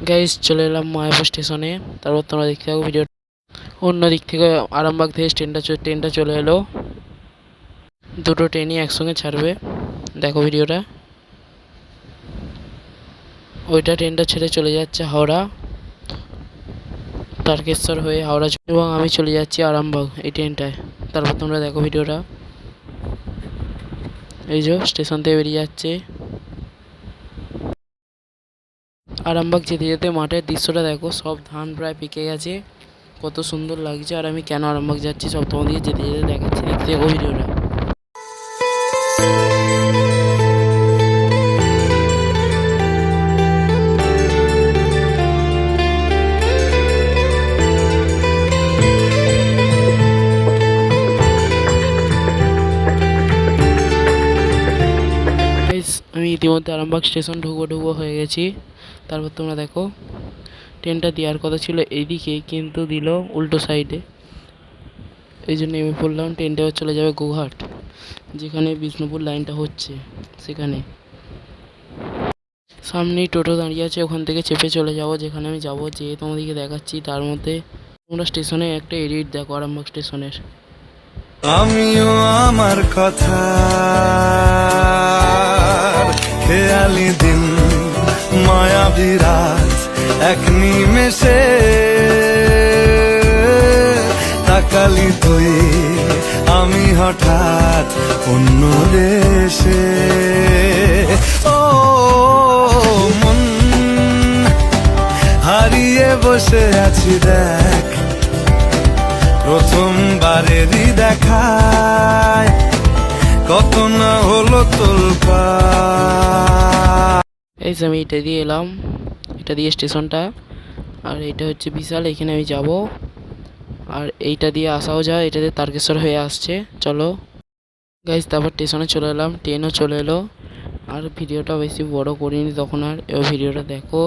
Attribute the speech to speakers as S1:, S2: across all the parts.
S1: Guys চলে এলাম মায়াপুর স্টেশনে। তারপর তোমরা দেখতে থাকো ভিডিও। অন্য দিক থেকে আরামবাগ থেকে ট্রেনটা চলে এলো। দুটো ট্রেনই একসঙ্গে ছাড়বে, দেখো ভিডিওটা। ওইটা ট্রেনটা ছেড়ে চলে যাচ্ছে হাওড়া, তারকেশ্বর হয়ে হাওড়া, এবং আমি চলে যাচ্ছি আরামবাগ এই ট্রেনটায়। তারপর তোমরা দেখো ভিডিওটা। এই যে স্টেশন থেকে বেরিয়ে যাচ্ছে। আরামবাগ যেতে যেতে মাঠের দৃশ্যটা দেখো, সব ধান প্রায় পেকে গেছে, কত সুন্দর লাগছে। আর আমি কেন আরামবাগ যাচ্ছি সব তোমাদেরকে যেতে যেতে দেখাচ্ছি, দেখতে দেখো ভিডিওটা। আমি ইতিমধ্যে আরামবাগ স্টেশন ঢুকবো হয়ে গেছি। তারপর তোমরা দেখো, ট্রেনটা দেওয়ার কথা ছিল এইদিকে, কিন্তু দিল উল্টো সাইডে। এই জন্য নেমে পড়লাম। ট্রেনটা চলে যাবে গোঘাট, যেখানে বিষ্ণুপুর লাইনটা হচ্ছে সেখানে। সামনেই টোটো দাঁড়িয়ে আছে, ওখান থেকে চেপে চলে যাব যেখানে আমি যাব, যে তোমাদেরকে দেখাচ্ছি। তার মধ্যে তোমরা স্টেশনে একটা এডিট দেখো আরামবাগ স্টেশনের।
S2: আমিও আমার কথা খেয়ালি দিন মায়া বিরাজ এক নিমেষে তাকালি তুই আমি হঠাৎ অন্য দেশে। ও মন হারিয়ে বসে আছি দেখ, প্রথমবারেরই দেখায় কত না হলো তোলপা।
S1: এই যে আমি এটা দিয়ে এলাম, এটা দিয়ে স্টেশনটা। আর এটা হচ্ছে বিশাল, এখানে আমি যাব। আর এইটা দিয়ে আসাও যায়, এটা দিয়ে তারকেশ্বর হয়ে আসছে। চলো গাইজ, তারপর স্টেশনে চলে এলাম, ট্রেনও চলে এলো। আর ভিডিওটা বেশি বড় করিনি তখন। আর এবার ভিডিওটা দেখো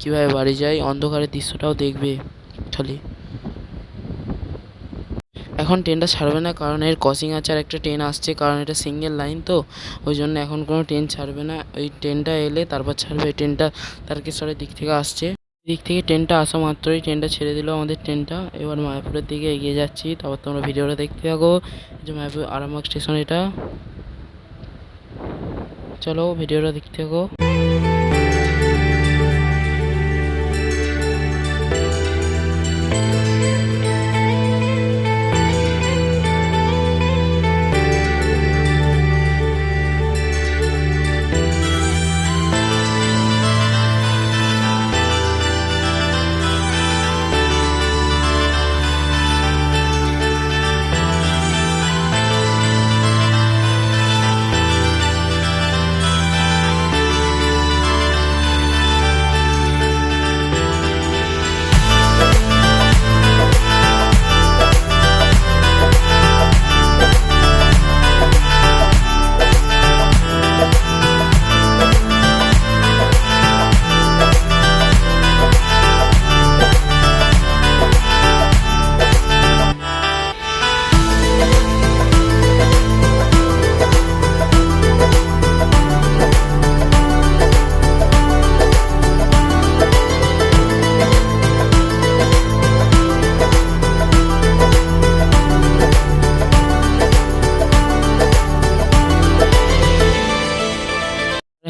S1: কীভাবে বাড়ি যায়, অন্ধকারের দৃশ্যটাও দেখবে খালি। এখন ট্রেনটা ছাড়বে না, কারণ এর ক্রসিং আছে আর একটা ট্রেন আসছে, কারণ এটা সিঙ্গেল লাইন তো, ওই জন্য এখন কোনো ট্রেন ছাড়বে না। ওই ট্রেনটা এলে তারপর ছাড়বে। এই ট্রেনটা তারকেশ্বরের দিক থেকে আসছে। দিক থেকে ট্রেনটা আসা মাত্রই ট্রেনটা ছেড়ে দিল আমাদের ট্রেনটা। এবার মায়াপুরের দিকে এগিয়ে যাচ্ছি। তারপর তোমরা ভিডিওটা দেখতে থাকো। যে মায়াপুর আরামবাগ স্টেশন এটা। চলো ভিডিওটা দেখতে থাকো।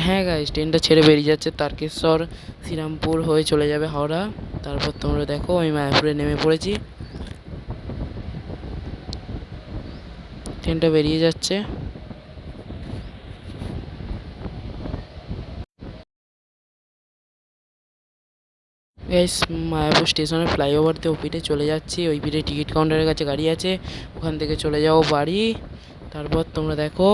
S1: হ্যাঁ গাইস, ট্রেনটা ছেড়ে বেরিয়ে যাচ্ছে, তারকেশ্বর শ্রীরামপুর হয়ে চলে যাবে হাওড়া। তারপর তোমরা দেখো আমি মায়াপুরে নেমে পড়েছি। ট্রেনটা বেরিয়ে যাচ্ছে। গাইস, মায়াপুর স্টেশনের ফ্লাইওভার দিয়ে ওপিটে চলে যাচ্ছি। ওই পিঠে টিকিট কাউন্টারের কাছে গাড়ি আছে, ওখান থেকে চলে যাও বাড়ি। তারপর তোমরা দেখো।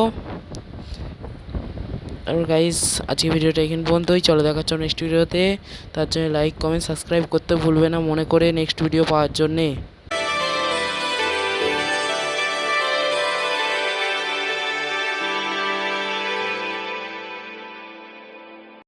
S1: তারপর গাইস, আজকে ভিডিওটা এখানে পর্যন্তই। চলো দেখাচ্ছ নেক্সট ভিডিওতে। তার জন্য লাইক কমেন্ট সাবস্ক্রাইব করতে ভুলবে না মনে করে, নেক্সট ভিডিও পাওয়ার জন্যে।